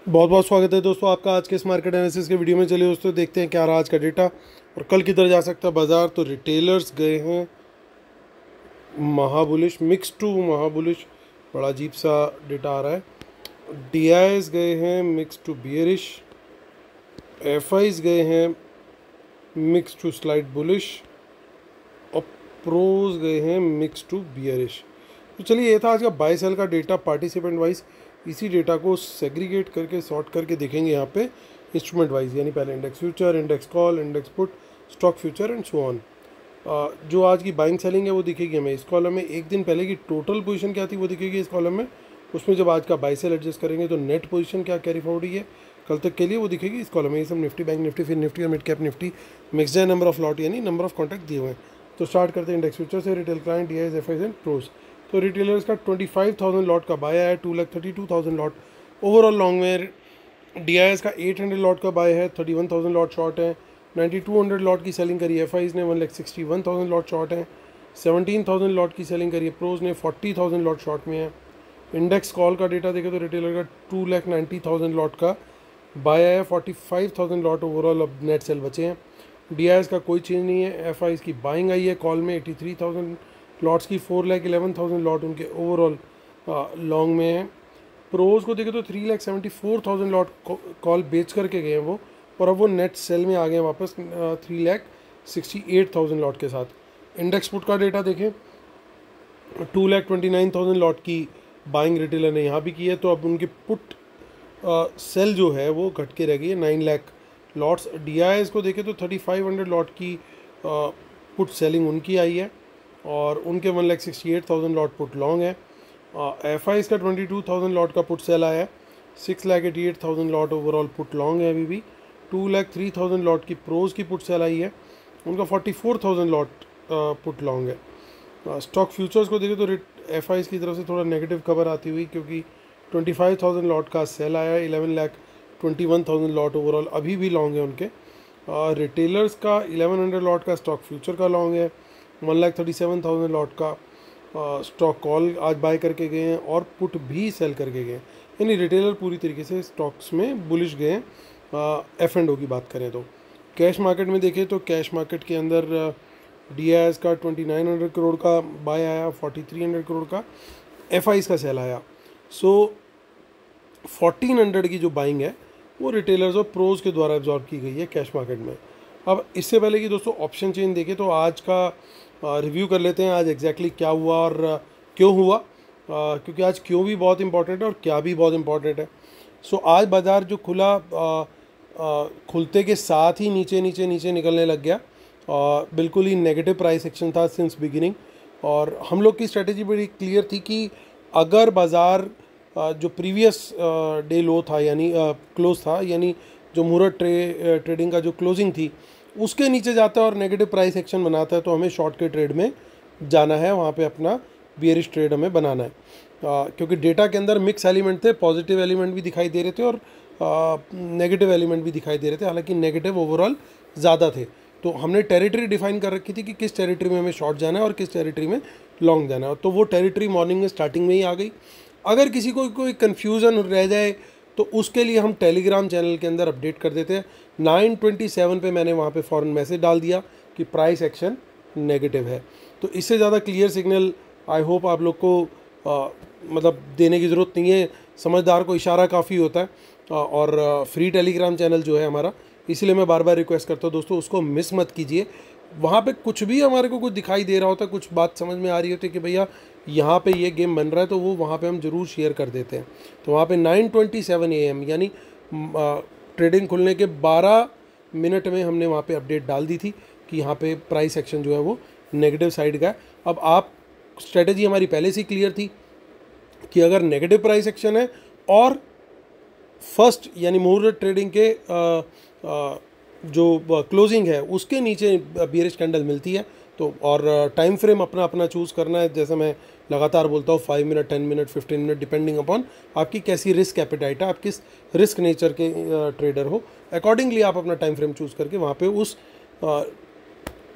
बहुत बहुत स्वागत है दोस्तों आपका आज के इस मार्केट एनालिसिस के वीडियो में। चलिए दोस्तों देखते हैं क्या रहा आज का डेटा और कल किधर जा सकता है बाजार। तो रिटेलर्स गए हैं महाबुलिश, मिक्स टू महाबुलिश, बड़ा अजीब सा डेटा आ रहा है। डीआईएस गए हैं मिक्स टू बियरिश, एफआईज गए हैं मिक्स टू स्लाइड बुलिश और प्रोज गए हैं मिक्स टू बियरिश। तो चलिए ये था आज का बाय सेल का डेटा पार्टिसिपेंट वाइज। इसी डेटा को सेग्रीगेट करके सॉर्ट करके देखेंगे यहाँ पे इंस्ट्रूमेंट वाइज, यानी पहले index future, index call, index put, stock future and so on. जो आज की बाइंग सेलिंग है वो दिखेगी हमें इस कॉलम में। एक दिन पहले की टोटल पोजीशन क्या थी वो दिखेगी इस कॉलम में। उसमें जब आज का बाय सेल एडजस्ट करेंगे तो नेट पोजीशन क्या कैरी फॉरवर्ड है कल तक के लिए वो दिखेगी इस कॉलम में। ये सब निफ्टी, बैंक निफ्टी, फिर निफ्टी और मिड कैप निफ्टी, मिक्स्ड है नंबर ऑफ लॉट यानी नंबर ऑफ कॉन्ट्रैक्ट दिए हुए हैं। तो स्टार्ट करते हैं इंडेक्स फ्यूचर से। Retail client, DIIs, FIIs and pros. तो रिटेलर्स का 25,000 लॉट का बाय है, 2,32,000 लॉट ओवरऑल लॉन्ग में। डीआईएस का 800 लॉट का बाय है, 31,000 लॉट शॉर्ट है। 9200 लॉट की सेलिंग करी है एफआईज ने, 1,61,000 लॉट शॉर्ट है। 17,000 लॉट की सेलिंग करी है प्रोज ने, 40,000 लॉट शॉर्ट में है। इंडेक्स कॉल का डेटा देखें तो रिटेलर का 2,90,000 लॉट का बाय है, 45,000 लॉट ओवरऑल अब नेट सेल बचे हैं। डीआईएस का कोई चेंज नहीं है। एफआईज की बाइंग आई है कॉल में 83,000 लॉट्स की, 4,11,000 लॉट उनके ओवरऑल लॉन्ग में है। प्रोज को देखें तो 3,74,000 लॉट कॉल बेच करके गए हैं वो, और अब वो नेट सेल में आ गए हैं वापस 3,68,000 लॉट के साथ। इंडेक्स पुट का डेटा देखें 2,29,000 लॉट की बाइंग रिटेलर ने यहाँ भी की है, तो अब उनकी पुट सेल जो है वो घट के रह गई है 9 लाख लॉट्स। डीआईएस को देखें तो 3,500 लॉट की पुट सेलिंग उनकी आई है और उनके 1,68,000 लॉट पुट लॉन्ग है। एफआईज का 22,000 लॉट का पुट सेल आया है, 6,88,000 लॉट ओवरऑल पुट लॉन्ग है अभी भी। 2,03,000 लॉट की प्रोज की पुट सेल आई है, उनका 44,000 लॉट पुट लॉन्ग है। स्टॉक फ्यूचर्स को देखें तो एफआईज की तरफ से थोड़ा नेगेटिव खबर आती हुई, क्योंकि 25,000 लॉट का सेल आया है, 11,21,000 लॉट ओवरऑल अभी भी लॉन्ग है उनके। रिटेलर्स का 1,100 लॉट का स्टॉक फ्यूचर का लॉन्ग है, 1,37,000 लॉट का स्टॉक कॉल आज बाय करके गए हैं और पुट भी सेल करके गए हैं, यानी रिटेलर पूरी तरीके से स्टॉक्स में बुलिश गए हैं। F&O की बात करें तो कैश मार्केट में देखें तो कैश मार्केट के अंदर डीआईएस का 2,900 करोड़ का बाय आया, 4,300 करोड़ का एफआईज का सेल आया। सो 1,400 की जो बाइंग है वो रिटेलर्स और प्रोज के द्वारा एब्जॉर्ब की गई है कैश मार्केट में। अब इससे पहले कि दोस्तों ऑप्शन चेन देखें तो आज का रिव्यू कर लेते हैं आज एग्जैक्टली क्या हुआ और क्यों हुआ, क्योंकि आज क्यों भी बहुत इंपॉर्टेंट है और क्या भी बहुत इंपॉर्टेंट है। सो आज बाज़ार जो खुला खुलते के साथ ही नीचे नीचे नीचे निकलने लग गया, बिल्कुल ही नेगेटिव प्राइस एक्शन था सिंस बिगिनिंग। और हम लोग की स्ट्रेटेजी बड़ी क्लियर थी कि अगर बाज़ार जो प्रीवियस डे लो था यानी क्लोज था, यानी जो मुहूर्त ट्रेडिंग का जो क्लोजिंग थी उसके नीचे जाता है और नेगेटिव प्राइस एक्शन बनाता है, तो हमें शॉर्ट के ट्रेड में जाना है, वहाँ पे अपना बियरिश ट्रेड हमें बनाना है। क्योंकि डेटा के अंदर मिक्स एलिमेंट थे, पॉजिटिव एलिमेंट भी दिखाई दे रहे थे और नेगेटिव एलिमेंट भी दिखाई दे रहे थे, हालांकि नेगेटिव ओवरऑल ज़्यादा थे। तो हमने टेरिटरी डिफाइन कर रखी थी कि किस टेरिटरी में हमें शॉर्ट जाना है और किस टेरिटरी में लॉन्ग जाना है, तो वो टेरिटरी मॉर्निंग में स्टार्टिंग में ही आ गई। अगर किसी को कोई कन्फ्यूज़न रह जाए तो उसके लिए हम टेलीग्राम चैनल के अंदर अपडेट कर देते हैं। 9:27 पे मैंने वहाँ पे फ़ौरन मैसेज डाल दिया कि प्राइस एक्शन नेगेटिव है। तो इससे ज़्यादा क्लियर सिग्नल आई होप आप लोग को मतलब देने की ज़रूरत नहीं है, समझदार को इशारा काफ़ी होता है। और फ्री टेलीग्राम चैनल जो है हमारा, इसलिए मैं बार बार रिक्वेस्ट करता हूँ दोस्तों उसको मिस मत कीजिए। वहाँ पे कुछ भी हमारे को कुछ दिखाई दे रहा होता है, कुछ बात समझ में आ रही होती है कि भैया यहाँ पे ये गेम बन रहा है, तो वो वहाँ पे हम ज़रूर शेयर कर देते हैं। तो वहाँ पे 9:27 AM यानी ट्रेडिंग खुलने के 12 मिनट में हमने वहाँ पे अपडेट डाल दी थी कि यहाँ पे प्राइस एक्शन जो है वो नेगेटिव साइड का है। अब आप स्ट्रेटेजी हमारी पहले से क्लियर थी कि अगर नेगेटिव प्राइस एक्शन है और फर्स्ट यानी मुहूर्त ट्रेडिंग के जो क्लोजिंग है उसके नीचे बियरिश कैंडल मिलती है, तो और टाइम फ्रेम अपना अपना चूज़ करना है। जैसे मैं लगातार बोलता हूँ 5 minute, 10 minute, 15 minute, depending upon आपकी कैसी रिस्क एपेटाइट है, आप किस रिस्क नेचर के ट्रेडर हो, अकॉर्डिंगली आप अपना टाइम फ्रेम चूज़ करके वहाँ पे उस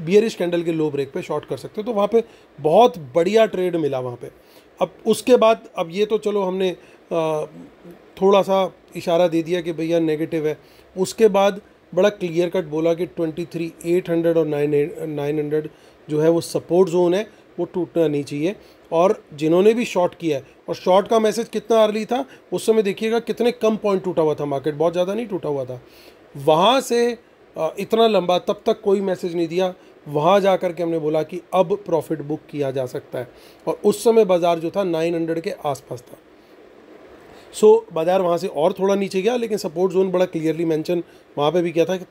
बियरिश कैंडल के लो ब्रेक पे शॉर्ट कर सकते हो। तो वहाँ पे बहुत बढ़िया ट्रेड मिला वहाँ पे। अब उसके बाद अब ये तो चलो हमने थोड़ा सा इशारा दे दिया कि भैया नेगेटिव है। उसके बाद बड़ा क्लियर कट बोला कि 23,800 और 900 जो है वो सपोर्ट जोन है, वो टूटना नहीं चाहिए। और जिन्होंने भी शॉर्ट किया है, और शॉर्ट का मैसेज कितना अर्ली था उस समय देखिएगा, कितने कम पॉइंट टूटा हुआ था मार्केट, बहुत ज़्यादा नहीं टूटा हुआ था। वहाँ से इतना लंबा तब तक कोई मैसेज नहीं दिया। वहाँ जा कर के हमने बोला कि अब प्रॉफिट बुक किया जा सकता है, और उस समय बाज़ार जो था 900 के आसपास था। बाज़ार वहाँ से और थोड़ा नीचे गया, लेकिन सपोर्ट जोन बड़ा क्लियरली मेंशन वहाँ पे भी किया था कि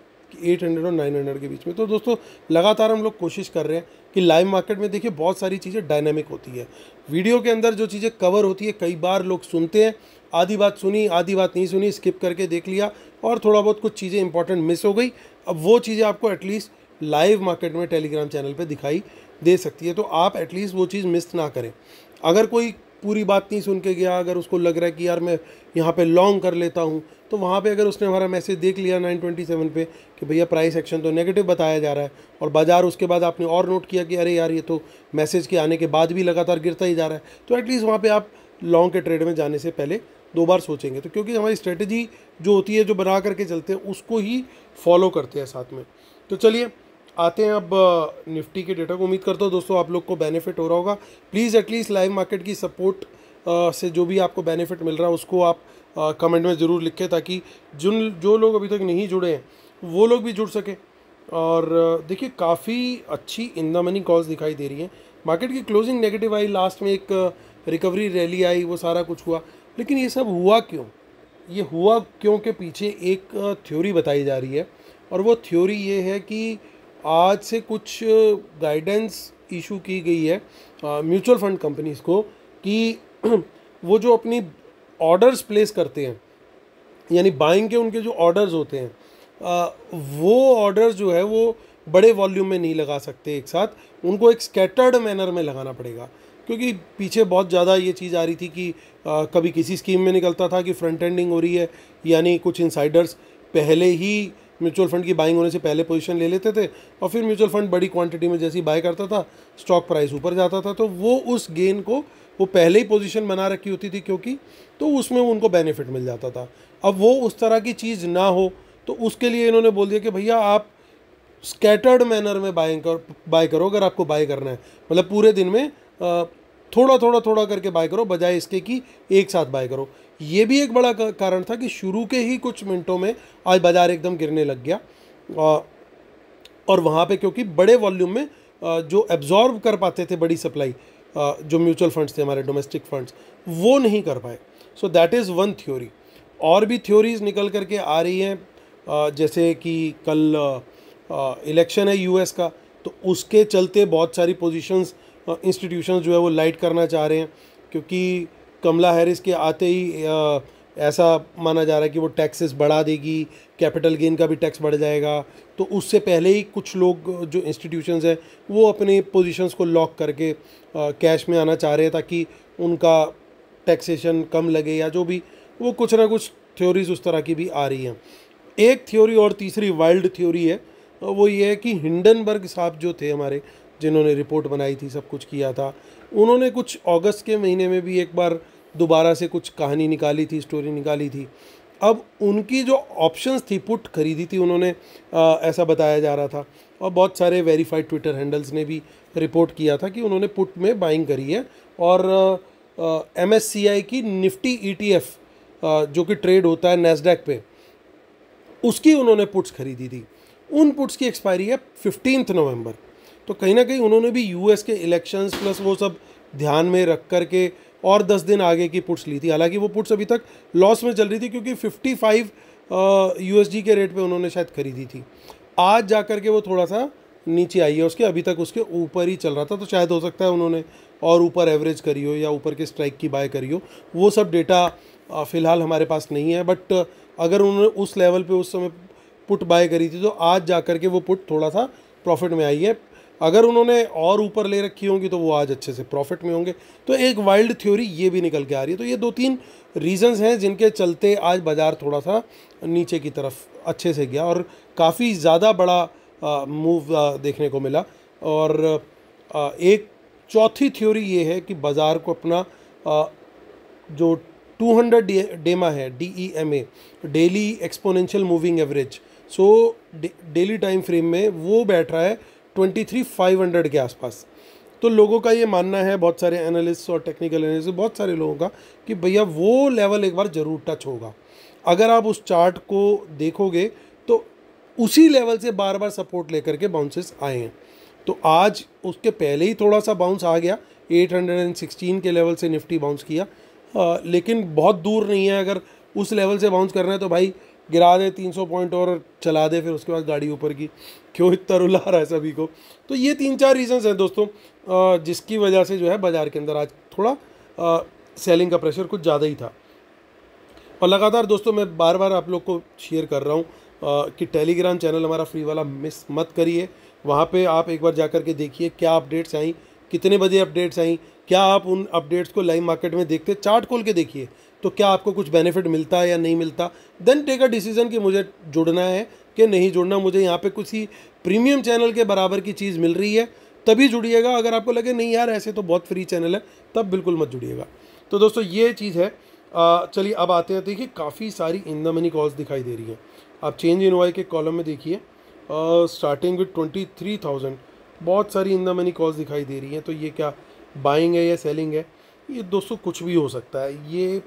800 और 900 के बीच में। तो दोस्तों लगातार हम लोग कोशिश कर रहे हैं कि लाइव मार्केट में देखिए बहुत सारी चीज़ें डायनामिक होती है। वीडियो के अंदर जो चीज़ें कवर होती है, कई बार लोग सुनते हैं, आधी बात सुनी आधी बात नहीं सुनी, स्किप करके देख लिया, और थोड़ा बहुत कुछ चीज़ें इंपॉर्टेंट मिस हो गई। अब वो चीज़ें आपको एटलीस्ट लाइव मार्केट में टेलीग्राम चैनल पे दिखाई दे सकती है, तो आप एटलीस्ट वो चीज़ मिस ना करें। अगर कोई पूरी बात नहीं सुन के गया, अगर उसको लग रहा है कि यार मैं यहाँ पे लॉन्ग कर लेता हूँ, तो वहाँ पे अगर उसने हमारा मैसेज देख लिया 927 पे कि भैया प्राइस एक्शन तो नेगेटिव बताया जा रहा है, और बाज़ार उसके बाद आपने और नोट किया कि अरे यार ये तो मैसेज के आने के बाद भी लगातार गिरता ही जा रहा है, तो एटलीस्ट वहाँ पर आप लॉन्ग के ट्रेड में जाने से पहले 2 बार सोचेंगे। तो क्योंकि हमारी स्ट्रेटजी जो होती है, जो बना करके चलते हैं, उसको ही फॉलो करते हैं साथ में। तो चलिए आते हैं अब निफ्टी के डेटा को। उम्मीद करता हूँ दोस्तों आप लोग को बेनिफिट हो रहा होगा। प्लीज़ एटलीस्ट लाइव मार्केट की सपोर्ट से जो भी आपको बेनिफिट मिल रहा है उसको आप कमेंट में ज़रूर लिखें, ताकि जो लोग अभी तक नहीं जुड़े हैं वो लोग भी जुड़ सकें। और देखिए काफ़ी अच्छी इन द मनी कॉल्स दिखाई दे रही हैं। मार्केट की क्लोजिंग नेगेटिव आई, लास्ट में एक रिकवरी रैली आई, वो सारा कुछ हुआ, लेकिन ये सब हुआ क्यों? ये हुआ क्यों के पीछे एक थ्योरी बताई जा रही है, और वो थ्योरी ये है कि आज से कुछ गाइडेंस इशू की गई है म्यूचुअल फंड कंपनीज़ को कि वो जो अपनी ऑर्डर्स प्लेस करते हैं, यानी बाइंग के उनके जो ऑर्डर्स होते हैं, वो ऑर्डर्स जो है वो बड़े वॉल्यूम में नहीं लगा सकते एक साथ, उनको एक स्कैटर्ड मैनर में लगाना पड़ेगा। क्योंकि पीछे बहुत ज़्यादा ये चीज़ आ रही थी कि कभी किसी स्कीम में निकलता था कि फ्रंट एंडिंग हो रही है, यानी कुछ इनसाइडर्स पहले ही म्यूचुअल फंड की बाइंग होने से पहले पोजीशन ले लेते थे, और फिर म्यूचुअल फंड बड़ी क्वांटिटी में जैसे ही बाय करता था, स्टॉक प्राइस ऊपर जाता था, तो वो उस गेन को वो पहले ही पोजीशन बना रखी होती थी, क्योंकि तो उसमें उनको बेनिफिट मिल जाता था। अब वो उस तरह की चीज़ ना हो, तो उसके लिए इन्होंने बोल दिया कि भैया आप स्कैटर्ड मैनर में बाय करो। अगर आपको बाय करना है, मतलब पूरे दिन में थोड़ा करके बाय करो, बजाय इसके कि एक साथ बाय करो। ये भी एक बड़ा कारण था कि शुरू के ही कुछ मिनटों में आज बाज़ार एकदम गिरने लग गया, और वहाँ पे क्योंकि बड़े वॉल्यूम में जो एब्जॉर्ब कर पाते थे बड़ी सप्लाई, जो म्यूचुअल फंड्स थे हमारे डोमेस्टिक फंड्स, वो नहीं कर पाए। So that is one theory. और भी थ्योरीज निकल करके आ रही हैं, जैसे कि कल इलेक्शन है यूएस का, तो उसके चलते बहुत सारी पोजीशंस इंस्टीट्यूशंस जो है वो लाइट करना चाह रहे हैं, क्योंकि कमला हैरिस के आते ही ऐसा माना जा रहा है कि वो टैक्सेस बढ़ा देगी, कैपिटल गेन का भी टैक्स बढ़ जाएगा। तो उससे पहले ही कुछ लोग जो इंस्टीट्यूशंस हैं वो अपनी पोजीशंस को लॉक करके कैश में आना चाह रहे हैं, ताकि उनका टैक्सेशन कम लगे, या जो भी वो कुछ ना कुछ थ्योरीज उस तरह की भी आ रही हैं। एक थ्योरी और तीसरी वाइल्ड थ्योरी है, वो ये है कि हिंडनबर्ग साहब जो थे हमारे, जिन्होंने रिपोर्ट बनाई थी, सब कुछ किया था, उन्होंने कुछ अगस्त के महीने में भी एक बार दोबारा से कुछ कहानी निकाली थी, स्टोरी निकाली थी। अब उनकी जो ऑप्शंस थी, पुट खरीदी थी उन्होंने, ऐसा बताया जा रहा था, और बहुत सारे वेरीफाइड ट्विटर हैंडल्स ने भी रिपोर्ट किया था कि उन्होंने पुट में बाइंग करी है। और MSCI की निफ्टी ETF जो कि ट्रेड होता है नैस्डैक पे, उसकी उन्होंने पुट्स खरीदी थी। उन पुट्स की एक्सपायरी है 15 नवंबर। तो कहीं ना कहीं उन्होंने भी यूएस के इलेक्शंस प्लस वो सब ध्यान में रख करके और 10 दिन आगे की पुट्स ली थी। हालांकि वो पुट्स अभी तक लॉस में चल रही थी, क्योंकि 55 USD के रेट पे उन्होंने शायद खरीदी थी। आज जा कर के वो थोड़ा सा नीचे आई है उसके, अभी तक उसके ऊपर ही चल रहा था, तो शायद हो सकता है उन्होंने और ऊपर एवरेज करी हो या ऊपर के स्ट्राइक की बाय करी हो। वो सब डेटा फ़िलहाल हमारे पास नहीं है, बट अगर उन्होंने उस लेवल पे उस समय पुट बाय करी थी, तो आज जा कर के वो पुट थोड़ा सा प्रॉफिट में आई है। अगर उन्होंने और ऊपर ले रखी होंगी तो वो आज अच्छे से प्रॉफिट में होंगे। तो एक वाइल्ड थ्योरी ये भी निकल के आ रही है। तो ये 2-3 रीजंस हैं जिनके चलते आज बाज़ार थोड़ा सा नीचे की तरफ अच्छे से गया, और काफ़ी ज़्यादा बड़ा मूव देखने को मिला। और एक चौथी थ्योरी ये है कि बाज़ार को अपना जो 200 डेमा है, DEMA, daily exponential moving average. So daily time frame में वो बैठ रहा है 23,500 के आसपास। तो लोगों का ये मानना है, बहुत सारे एनालिस्ट और टेक्निकल एनालिस्ट, बहुत सारे लोगों का, कि भैया वो लेवल एक बार ज़रूर टच होगा। अगर आप उस चार्ट को देखोगे तो उसी लेवल से बार बार सपोर्ट लेकर के बाउंसेस आए हैं। तो आज उसके पहले ही थोड़ा सा बाउंस आ गया, 816 के लेवल से निफ्टी बाउंस किया, लेकिन बहुत दूर नहीं है। अगर उस लेवल से बाउंस करना है तो भाई गिरा दे 300 पॉइंट और चला दे, फिर उसके बाद गाड़ी ऊपर की। क्यों इतना रुला रहा है सभी को? तो ये 3-4 रीजंस हैं दोस्तों, जिसकी वजह से जो है बाज़ार के अंदर आज थोड़ा सेलिंग का प्रेशर कुछ ज़्यादा ही था। और लगातार दोस्तों मैं बार बार आप लोग को शेयर कर रहा हूँ कि टेलीग्राम चैनल हमारा फ्री वाला मिस मत करिए। वहाँ पे आप एक बार जा कर के देखिए क्या अपडेट्स आई, कितने बजे अपडेट्स आई, क्या आप उन अपडेट्स को लाइव मार्केट में देखते, चार्ट खोल के देखिए तो क्या आपको कुछ बेनिफिट मिलता है या नहीं मिलता। देन टेक अ डिसीजन कि मुझे जुड़ना है कि नहीं जुड़ना। मुझे यहाँ पे कुछ ही प्रीमियम चैनल के बराबर की चीज़ मिल रही है तभी जुड़िएगा। अगर आपको लगे नहीं यार ऐसे तो बहुत फ्री चैनल है, तब बिल्कुल मत जुड़िएगा। तो दोस्तों ये चीज़ है। चलिए अब आते हैं, देखिए काफ़ी सारी इन द मनी कॉल्स दिखाई दे रही हैं। आप चेंज इन वाई के कॉलम में देखिए, स्टार्टिंग विद 23,000 बहुत सारी इन द मनी कॉल्स दिखाई दे रही हैं। तो ये क्या बाइंग है या सेलिंग है? ये दोस्तों कुछ भी हो सकता है। ये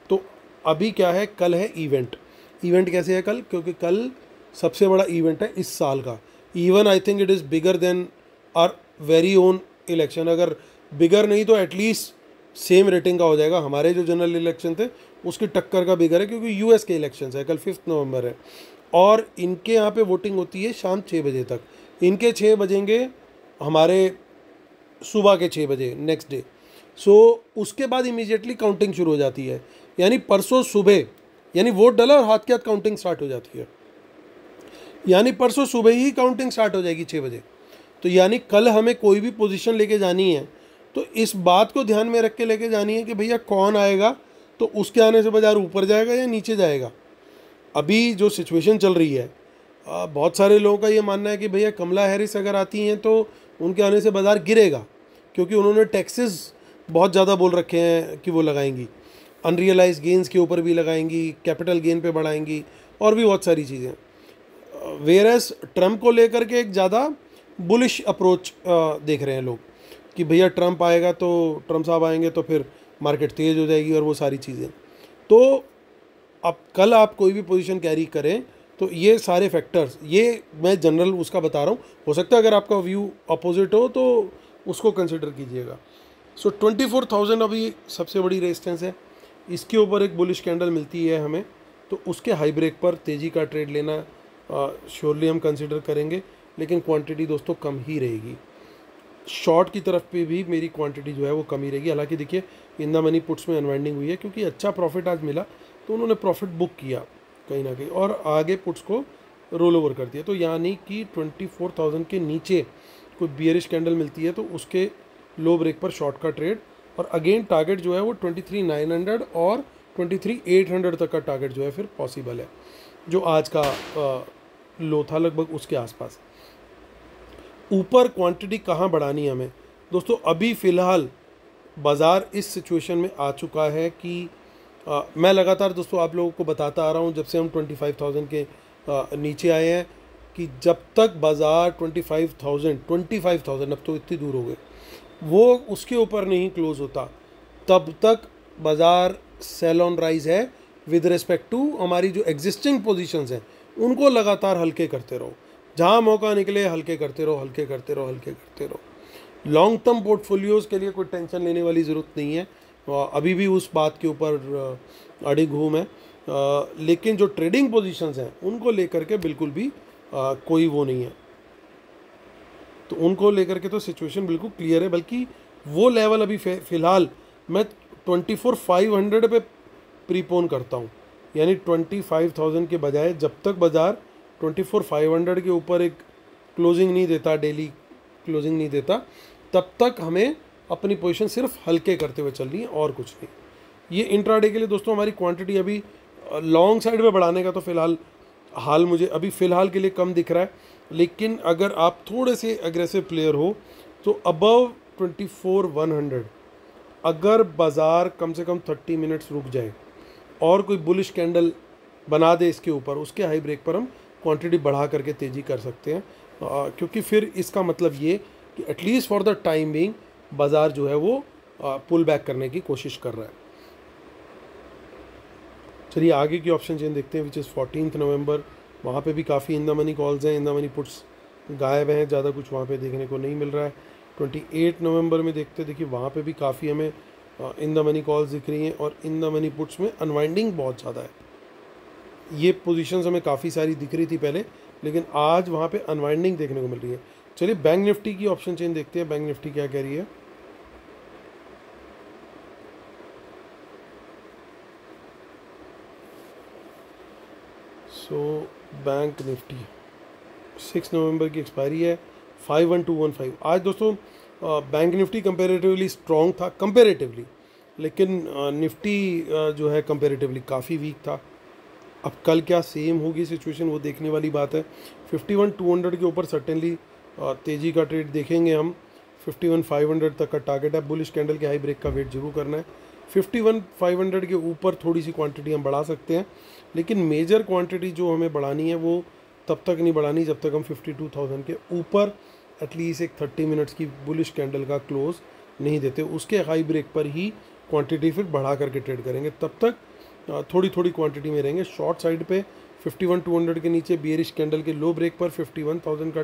तो अभी क्या है, कल है इवेंट। इवेंट कैसे है कल? क्योंकि कल सबसे बड़ा इवेंट है इस साल का। Even I think it is bigger than our very own election. अगर बिगर नहीं तो एटलीस्ट सेम रेटिंग का हो जाएगा। हमारे जो जनरल इलेक्शन थे उसकी टक्कर का बिगर है, क्योंकि यूएस के इलेक्शन है, कल 5 नवंबर है। और इनके यहाँ पे वोटिंग होती है शाम 6 बजे तक। इनके 6 बजेंगे, हमारे सुबह के 6 बजे नेक्स्ट डे। सो उसके बाद इमीडिएटली काउंटिंग शुरू हो जाती है। यानी परसों सुबह, यानी वोट डाला और हाथ के हाथ काउंटिंग स्टार्ट हो जाती है। यानी परसों सुबह ही काउंटिंग स्टार्ट हो जाएगी 6 बजे। तो यानी कल हमें कोई भी पोजीशन लेके जानी है तो इस बात को ध्यान में रख के लेके जानी है कि भैया कौन आएगा तो उसके आने से बाज़ार ऊपर जाएगा या नीचे जाएगा। अभी जो सिचुएशन चल रही है, बहुत सारे लोगों का ये मानना है कि भैया कमला हैरिस अगर आती हैं तो उनके आने से बाज़ार गिरेगा, क्योंकि उन्होंने टैक्सेस बहुत ज़्यादा बोल रखे हैं कि वो लगाएंगी, अनरियलाइज गेंस के ऊपर भी लगाएंगी, कैपिटल गेन पे बढ़ाएंगी और भी बहुत सारी चीज़ें। वेयरएस ट्रम्प को लेकर के एक ज़्यादा बुलिश अप्रोच देख रहे हैं लोग कि भैया ट्रम्प आएगा तो ट्रम्प साहब आएंगे तो फिर मार्केट तेज़ हो जाएगी और वो सारी चीज़ें। तो अब कल आप कोई भी पोजीशन कैरी करें तो ये सारे फैक्टर्स, ये मैं जनरल उसका बता रहा हूँ, हो सकता है अगर आपका व्यू अपोजिट हो तो उसको कंसिडर कीजिएगा। सो 24,000 अभी सबसे बड़ी रेजिस्टेंस है। इसके ऊपर एक बुलिश कैंडल मिलती है हमें तो उसके हाई ब्रेक पर तेज़ी का ट्रेड लेना श्योरली हम कंसिडर करेंगे, लेकिन क्वांटिटी दोस्तों कम ही रहेगी। शॉर्ट की तरफ पे भी मेरी क्वांटिटी जो है वो कम ही रहेगी। हालांकि देखिए इन द मनी पुट्स में अनवाइंडिंग हुई है, क्योंकि अच्छा प्रॉफिट आज मिला तो उन्होंने प्रॉफिट बुक किया कहीं ना कहीं और आगे पुट्स को रोल ओवर कर दिया। तो यानी कि 24,000 के नीचे कोई बियरिश कैंडल मिलती है तो उसके लो ब्रेक पर शॉर्ट का ट्रेड, और अगेन टारगेट जो है वो 23,900 और 23,800 तक का टारगेट जो है फिर पॉसिबल है, जो आज का लो था लगभग उसके आसपास। ऊपर क्वांटिटी कहाँ बढ़ानी है हमें दोस्तों? अभी फ़िलहाल बाज़ार इस सिचुएशन में आ चुका है कि मैं लगातार दोस्तों आप लोगों को बताता आ रहा हूँ जब से हम 25,000 के नीचे आए हैं कि जब तक बाज़ार 25,000 अब तो इतनी दूर हो गए, वो उसके ऊपर नहीं क्लोज़ होता तब तक बाज़ार सेल ऑन राइज है विद रिस्पेक्ट टू हमारी जो एग्जिस्टिंग पोजीशंस हैं उनको लगातार हल्के करते रहो। जहाँ मौका निकले हल्के करते रहो, हल्के करते रहो, हल्के करते रहो। लॉन्ग टर्म पोर्टफोलियोज़ के लिए कोई टेंशन लेने वाली ज़रूरत नहीं है, अभी भी उस बात के ऊपर अड़िग हूँ मैं। लेकिन जो ट्रेडिंग पोजीशंस हैं उनको लेकर के बिल्कुल भी कोई वो नहीं है, तो उनको लेकर के तो सिचुएशन बिल्कुल क्लियर है। बल्कि वो लेवल अभी फ़िलहाल मैं 24,500 पे प्रीपोन करता हूँ, यानी 25,000 के बजाय जब तक बाज़ार 24,500 के ऊपर एक क्लोजिंग नहीं देता, डेली क्लोजिंग नहीं देता, तब तक हमें अपनी पोजीशन सिर्फ हल्के करते हुए चलनी है और कुछ नहीं। ये इंट्राडे के लिए दोस्तों हमारी क्वांटिटी अभी लॉन्ग साइड में बढ़ाने का तो फ़िलहाल मुझे अभी फ़िलहाल के लिए कम दिख रहा है, लेकिन अगर आप थोड़े से एग्रेसिव प्लेयर हो तो अबव 24,100 अगर बाज़ार कम से कम 30 मिनट्स रुक जाए और कोई बुलिश कैंडल बना दे इसके ऊपर, उसके हाई ब्रेक पर हम क्वांटिटी बढ़ा करके तेज़ी कर सकते हैं, क्योंकि फिर इसका मतलब ये कि at least for the time being बाज़ार जो है वो पुल बैक करने की कोशिश कर रहा है। चलिए आगे की ऑप्शन चेन देखते हैं, विच इज़ 14 नवंबर। वहाँ पे भी काफ़ी इन द मनी कॉल्स हैं, इन द मनी पुट्स गायब हैं, ज़्यादा कुछ वहाँ पे देखने को नहीं मिल रहा है। 28 नवंबर में देखते, देखिए वहाँ पे भी काफ़ी हमें इन द मनी कॉल्स दिख रही हैं और इन द मनी पुट्स में अनवाइंडिंग बहुत ज़्यादा है। ये पोजीशंस हमें काफ़ी सारी दिख रही थी पहले, लेकिन आज वहाँ पे अनवाइंडिंग देखने को मिल रही है। चलिए बैंक निफ्टी की ऑप्शन चेन देखते हैं, बैंक निफ्टी क्या कह रही है। सो बैंक निफ्टी 6 नवंबर की एक्सपायरी है, 51215। आज दोस्तों बैंक निफ्टी कंपेरेटिवली स्ट्रॉन्ग था कंपेरेटिवली, लेकिन निफ्टी जो है कंपेरेटिवली काफ़ी वीक था। अब कल क्या सेम होगी सिचुएशन, वो देखने वाली बात है। 51,200 के ऊपर सर्टेनली तेज़ी का ट्रेड देखेंगे हम। 51,500 तक का टारगेट है, बुलिश कैंडल के हाई ब्रेक का वेट जरूर करना है। 51,500 के ऊपर थोड़ी सी क्वांटिटी हम बढ़ा सकते हैं, लेकिन मेजर क्वांटिटी जो हमें बढ़ानी है वो तब तक नहीं बढ़ानी जब तक हम 52,000 के ऊपर एटलीस्ट एक 30 मिनट्स की बुलिश कैंडल का क्लोज नहीं देते। उसके हाई ब्रेक पर ही क्वांटिटी फिर बढ़ा करके ट्रेड करेंगे, तब तक थोड़ी थोड़ी क्वांटिटी में रहेंगे। शॉर्ट साइड पे 51,200 के नीचे बियरिश कैंडल के लो ब्रेक पर 51,000 का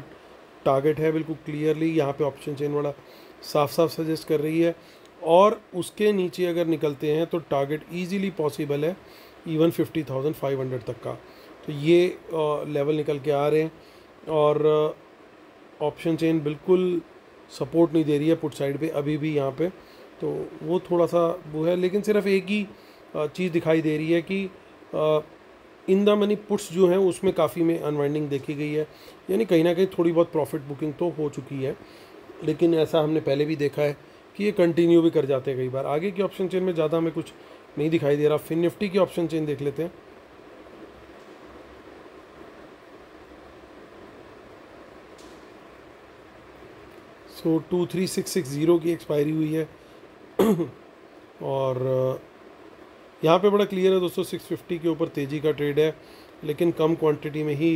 टारगेट है, बिल्कुल क्लियरली यहाँ पे ऑप्शन चेन वाला साफ साफ सजेस्ट कर रही है। और उसके नीचे अगर निकलते हैं तो टारगेट इजीली पॉसिबल है इवन 50,500 तक का। तो ये लेवल निकल के आ रहे हैं और ऑप्शन चेन बिल्कुल सपोर्ट नहीं दे रही है पुट साइड पे अभी भी यहाँ पे, तो वो थोड़ा सा वो है। लेकिन सिर्फ एक ही चीज़ दिखाई दे रही है कि इन द मनी पुट्स जो हैं उसमें काफ़ी में अनवाइंडिंग देखी गई है, यानी कहीं ना कहीं थोड़ी बहुत प्रॉफिट बुकिंग तो हो चुकी है, लेकिन ऐसा हमने पहले भी देखा है कि ये कंटिन्यू भी कर जाते हैं कई बार। आगे की ऑप्शन चेन में ज़्यादा हमें कुछ नहीं दिखाई दे रहा। फिन निफ्टी की ऑप्शन चेन देख लेते हैं। सो 23,660 की एक्सपायरी हुई है और यहाँ पे बड़ा क्लियर है दोस्तों, 650 के ऊपर तेज़ी का ट्रेड है, लेकिन कम क्वांटिटी में ही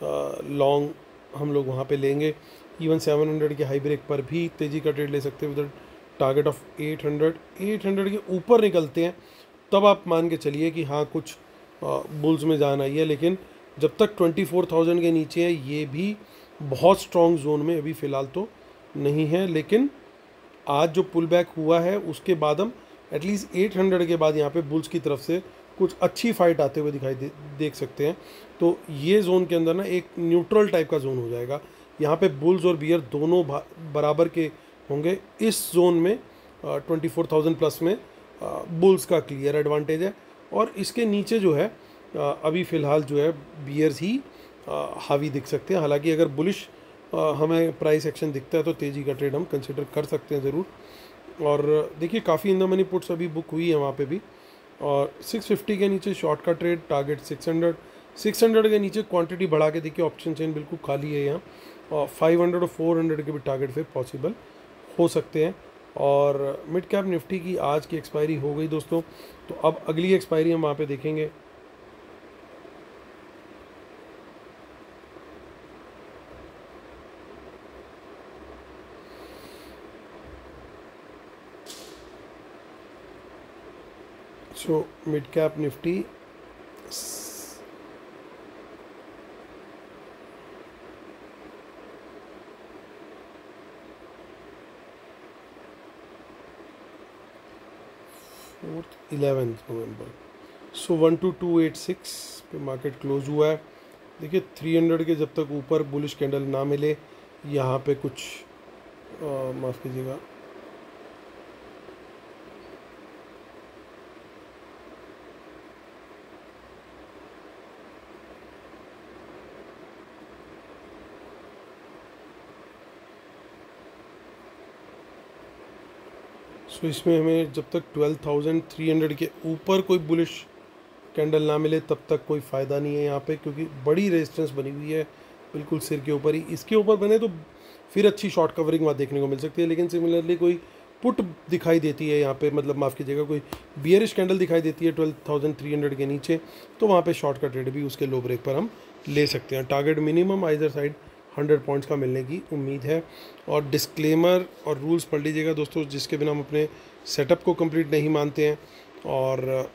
लॉन्ग हम लोग वहाँ पे लेंगे। इवन 700 के हाई ब्रेक पर भी तेज़ी का ट्रेड ले सकते हैं विद टारगेट ऑफ 800 के ऊपर निकलते हैं तब आप मान के चलिए कि हाँ कुछ बुल्स में जान आई है। लेकिन जब तक 24,000 के नीचे है ये भी बहुत स्ट्रॉन्ग जोन में अभी फ़िलहाल तो नहीं है। लेकिन आज जो पुल बैक हुआ है उसके बाद हम एटलीस्ट 800 के बाद यहाँ पे बुल्स की तरफ से कुछ अच्छी फाइट आते हुए देख सकते हैं। तो ये जोन के अंदर ना एक न्यूट्रल टाइप का जोन हो जाएगा, यहाँ पे बुल्स और बियर दोनों बराबर के होंगे। इस जोन में 24,000 प्लस में बुल्स का क्लियर एडवांटेज है और इसके नीचे जो है अभी फ़िलहाल जो है बियर्स ही हावी दिख सकते हैं। हालांकि अगर बुलिश हमें प्राइस एक्शन दिखता है तो तेज़ी का ट्रेड हम कंसिडर कर सकते हैं ज़रूर। और देखिए काफ़ी इन द मनी पुट्स अभी बुक हुई है वहाँ पे भी, और 650 के नीचे शॉर्ट का ट्रेड टारगेट 600 के नीचे क्वांटिटी बढ़ा के देखिए ऑप्शन चेन बिल्कुल खाली है यहाँ, और 500 और 400 के भी टारगेट फिर पॉसिबल हो सकते हैं। और मिड कैप निफ्टी की आज की एक्सपायरी हो गई दोस्तों, तो अब अगली एक्सपायरी हम वहाँ पे देखेंगे। So mid cap Nifty fourth 11 नवंबर, सो 12,286 पे मार्केट क्लोज हुआ है। देखिए 300 के जब तक ऊपर बुलिश कैंडल ना मिले यहाँ पे कुछ माफ़ कीजिएगा, सो इसमें हमें जब तक 12,300 के ऊपर कोई बुलिश कैंडल ना मिले तब तक कोई फ़ायदा नहीं है यहाँ पे, क्योंकि बड़ी रेजिस्टेंस बनी हुई है बिल्कुल सिर के ऊपर ही। इसके ऊपर बने तो फिर अच्छी शॉर्ट कवरिंग वहाँ देखने को मिल सकती है, लेकिन सिमिलरली कोई पुट दिखाई देती है यहाँ पे, मतलब माफ़ कीजिएगा, कोई बियरिश कैंडल दिखाई देती है 12,300 के नीचे, तो वहाँ पे शॉर्ट का ट्रेड भी उसके लो ब्रेक पर हम ले सकते हैं। Target minimum either side 100 points का मिलने की उम्मीद है। और डिस्क्लेमर और रूल्स पढ़ लीजिएगा दोस्तों, जिसके बिना हम अपने सेटअप को कंप्लीट नहीं मानते हैं। और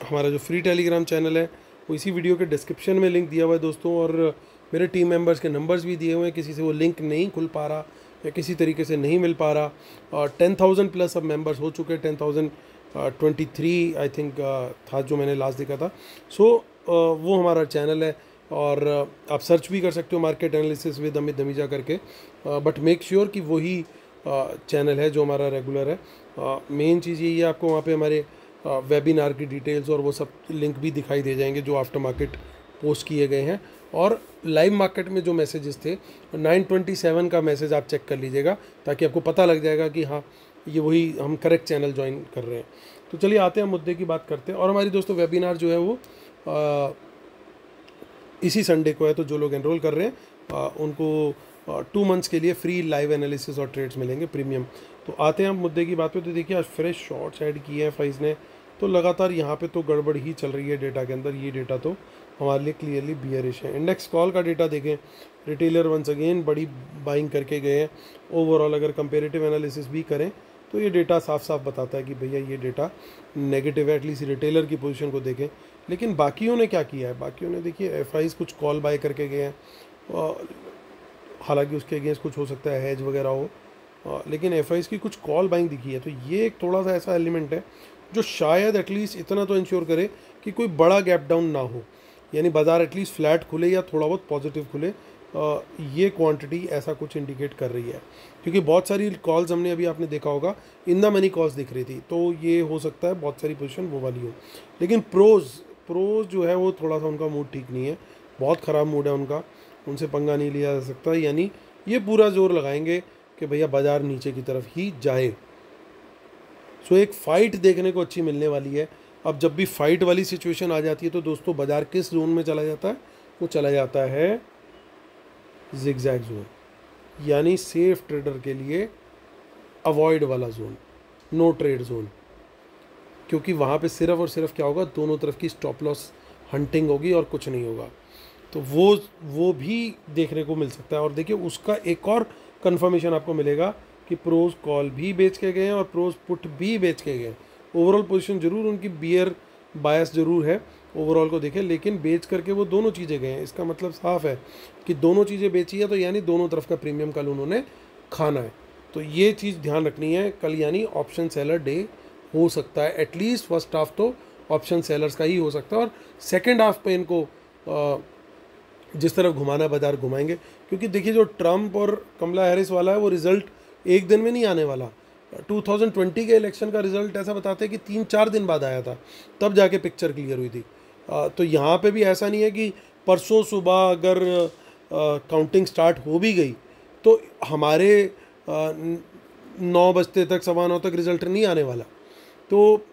हमारा जो फ्री टेलीग्राम चैनल है वो इसी वीडियो के डिस्क्रिप्शन में लिंक दिया हुआ है दोस्तों, और मेरे टीम मेंबर्स के नंबर्स भी दिए हुए हैं, किसी से वो लिंक नहीं खुल पा रहा या किसी तरीके से नहीं मिल पा रहा। और 10,000 प्लस अब मेंबर्स हो चुके हैं, 10,023 आई थिंक था जो मैंने लास्ट देखा था। सो वो हमारा चैनल है, और आप सर्च भी कर सकते हो market analysis with Amit Dhamija करके, बट मेक श्योर कि वही चैनल है जो हमारा रेगुलर है। मेन चीज़ यही है, आपको वहाँ पे हमारे वेबिनार की डिटेल्स और वो सब लिंक भी दिखाई दे जाएंगे जो आफ्टर मार्केट पोस्ट किए गए हैं। और लाइव मार्केट में जो मैसेजेस थे 927 का मैसेज आप चेक कर लीजिएगा, ताकि आपको पता लग जाएगा कि हाँ ये वही हम करेक्ट चैनल ज्वाइन कर रहे हैं। तो चलिए आते हैं मुद्दे की बात करते हैं। और हमारी दोस्तों वेबिनार जो है वो इसी संडे को है, तो जो लोग एनरोल कर रहे हैं उनको 2 मंथ्स के लिए फ्री लाइव एनालिसिस और ट्रेड्स मिलेंगे प्रीमियम। तो आते हैं हम मुद्दे की बात पे। तो देखिए आज फ्रेश शॉर्ट्स ऐड किए हैं फाइज ने, तो लगातार यहाँ पे तो गड़बड़ ही चल रही है डेटा के अंदर। ये डेटा तो हमारे लिए क्लियरली बियरिश है। इंडेक्स कॉल का डेटा देखें, रिटेलर वंस अगेन बड़ी बाइंग करके गए हैं। ओवरऑल अगर कंपेरेटिव एनालिसिस भी करें तो ये डेटा साफ साफ बताता है कि भैया ये डेटा नेगेटिव है, एटलीस्ट रिटेलर की पोजीशन को देखें। लेकिन बाकियों ने क्या किया है, बाकियों ने देखिए एफआईज कुछ कॉल बाय करके गए हैं, हालांकि उसके अगेंस्ट कुछ हो सकता है हैज वगैरह हो, लेकिन एफआईज की कुछ कॉल बाइंग दिखी है। तो ये एक थोड़ा सा ऐसा एलिमेंट है जो शायद एटलीस्ट इतना तो इंश्योर करे कि कोई बड़ा गैप डाउन ना हो, यानी बाज़ार एटलीस्ट फ्लैट खुले या थोड़ा बहुत पॉजिटिव खुले। ये क्वांटिटी ऐसा कुछ इंडिकेट कर रही है, क्योंकि बहुत सारी कॉल्स हमने अभी आपने देखा होगा इन द मनी कॉल्स दिख रही थी, तो ये हो सकता है बहुत सारी पोजीशन वो वाली हो। लेकिन प्रोज जो है वो थोड़ा सा उनका मूड ठीक नहीं है, बहुत ख़राब मूड है उनका, उनसे पंगा नहीं लिया जा सकता। यानी ये पूरा जोर लगाएंगे कि भैया बाज़ार नीचे की तरफ ही जाए। सो एक फ़ाइट देखने को अच्छी मिलने वाली है। अब जब भी फाइट वाली सिचुएशन आ जाती है तो दोस्तों बाज़ार किस जोन में चला जाता है, वो चला जाता है जिगजैग जोन, यानी सेफ ट्रेडर के लिए अवॉइड वाला जोन, नो ट्रेड जोन। क्योंकि वहाँ पे सिर्फ और सिर्फ क्या होगा, दोनों तरफ की स्टॉप लॉस हंटिंग होगी और कुछ नहीं होगा। तो वो भी देखने को मिल सकता है। और देखिए उसका एक और कंफर्मेशन आपको मिलेगा कि प्रोज कॉल भी बेच के गए हैं और प्रोज पुट भी बेच के गए। ओवरऑल पोजीशन जरूर उनकी बियर बायस जरूर है ओवरऑल को देखें, लेकिन बेच करके वो दोनों चीज़ें गए हैं। इसका मतलब साफ है कि दोनों चीज़ें बेची है, तो यानी दोनों तरफ का प्रीमियम कल उन्होंने खाना है। तो ये चीज़ ध्यान रखनी है। कल यानी ऑप्शन सेलर डे हो सकता है, एटलीस्ट फर्स्ट हाफ तो ऑप्शन सेलर्स का ही हो सकता है, और सेकेंड हाफ पे इनको जिस तरफ घुमाना बाजार घुमाएंगे। क्योंकि देखिए जो ट्रंप और कमला हैरिस वाला है वो रिजल्ट एक दिन में नहीं आने वाला। 2020 के इलेक्शन का रिजल्ट ऐसा बताते हैं कि 3-4 दिन बाद आया था, तब जाके पिक्चर क्लियर हुई थी। तो यहाँ पे भी ऐसा नहीं है कि परसों सुबह अगर काउंटिंग स्टार्ट हो भी गई तो हमारे 9 बजते तक 9:15 तक रिजल्ट नहीं आने वाला। तो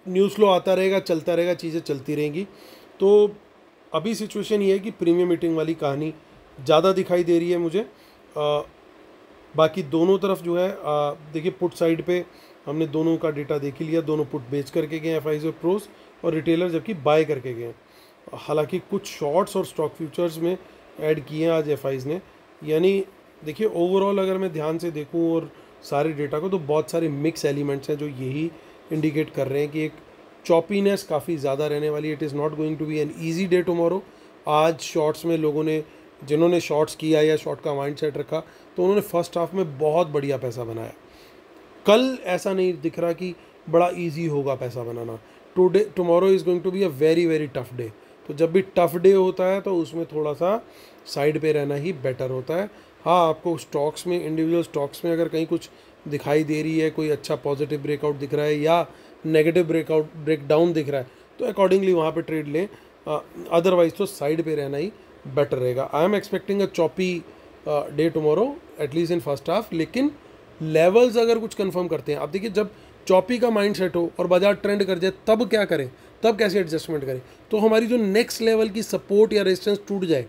न्यूज़ फ्लो आता रहेगा, चलता रहेगा, चीज़ें चलती रहेंगी। तो अभी सिचुएशन ये है कि प्रीमियम मीटिंग वाली कहानी ज़्यादा दिखाई दे रही है मुझे। बाकी दोनों तरफ जो है देखिए पुट साइड पे हमने दोनों का डेटा देख ही लिया, दोनों पुट बेच करके गए एफआईज और प्रोज, और रिटेलर जबकि बाय करके गए। हालांकि कुछ शॉर्ट्स और स्टॉक फ्यूचर्स में ऐड किए हैं आज एफआईज ने। यानी देखिए ओवरऑल अगर मैं ध्यान से देखूं और सारे डेटा को, तो बहुत सारे मिक्स एलिमेंट्स हैं जो यही इंडिकेट कर रहे हैं कि एक चॉपीनेस काफ़ी ज़्यादा रहने वाली है। It is not going to be an easy day tomorrow. आज शॉर्ट्स में लोगों ने, जिन्होंने शॉर्ट्स किया या शॉर्ट का माइंड सेट रखा, तो उन्होंने फर्स्ट हाफ में बहुत बढ़िया पैसा बनाया। कल ऐसा नहीं दिख रहा कि बड़ा इजी होगा पैसा बनाना। Tomorrow is going to be a very very tough day. तो जब भी टफ डे होता है तो उसमें थोड़ा सा साइड पे रहना ही बेटर होता है। हाँ, आपको स्टॉक्स में, इंडिविजुअल स्टॉक्स में अगर कहीं कुछ दिखाई दे रही है, कोई अच्छा पॉजिटिव ब्रेकआउट दिख रहा है या नेगेटिव ब्रेकडाउन दिख रहा है, तो अकॉर्डिंगली वहाँ पे ट्रेड लें। अदरवाइज तो साइड पे रहना ही बेटर रहेगा। I am expecting a choppy day tomorrow at least in first half. लेकिन लेवल्स अगर कुछ कंफर्म करते हैं, आप देखिए जब चॉपी का माइंड सेट हो और बाजार ट्रेंड कर जाए तब क्या करें, तब कैसे एडजस्टमेंट करें। तो हमारी जो नेक्स्ट लेवल की सपोर्ट या रेजिस्टेंस टूट जाए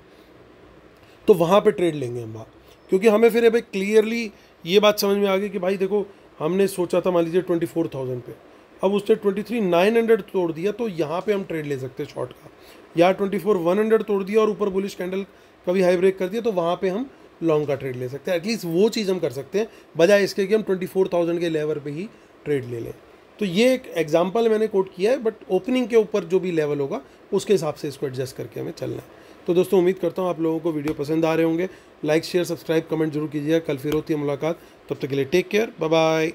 तो वहाँ पे ट्रेड लेंगे हम, क्योंकि हमें फिर अभी क्लियरली ये बात समझ में आ गई कि भाई देखो हमने सोचा था मान लीजिए 24,000 पे, अब उसने 23,900 तोड़ दिया, तो यहाँ पे हम ट्रेड ले सकते हैं शॉर्ट का, या 24,100 तोड़ दिया और ऊपर बुलिश कैंडल कभी हाई ब्रेक कर दिया तो वहाँ पे हम लॉन्ग का ट्रेड ले सकते हैं। एटलीस्ट वो चीज़ हम कर सकते हैं, बजाय इसके कि हम 24,000 के लेवल पे ही ट्रेड ले लें। तो ये एक एग्जांपल मैंने कोट किया है, बट ओपनिंग के ऊपर जो भी लेवल होगा उसके हिसाब से इसको एडजस्ट करके हमें चलना है। तो दोस्तों उम्मीद करता हूँ आप लोगों को वीडियो पसंद आ रहे होंगे। लाइक शेयर सब्सक्राइब कमेंट जरूर कीजिएगा। कल फिर होती है मुलाकात, तब तक के लिए टेक केयर, बाय बाय।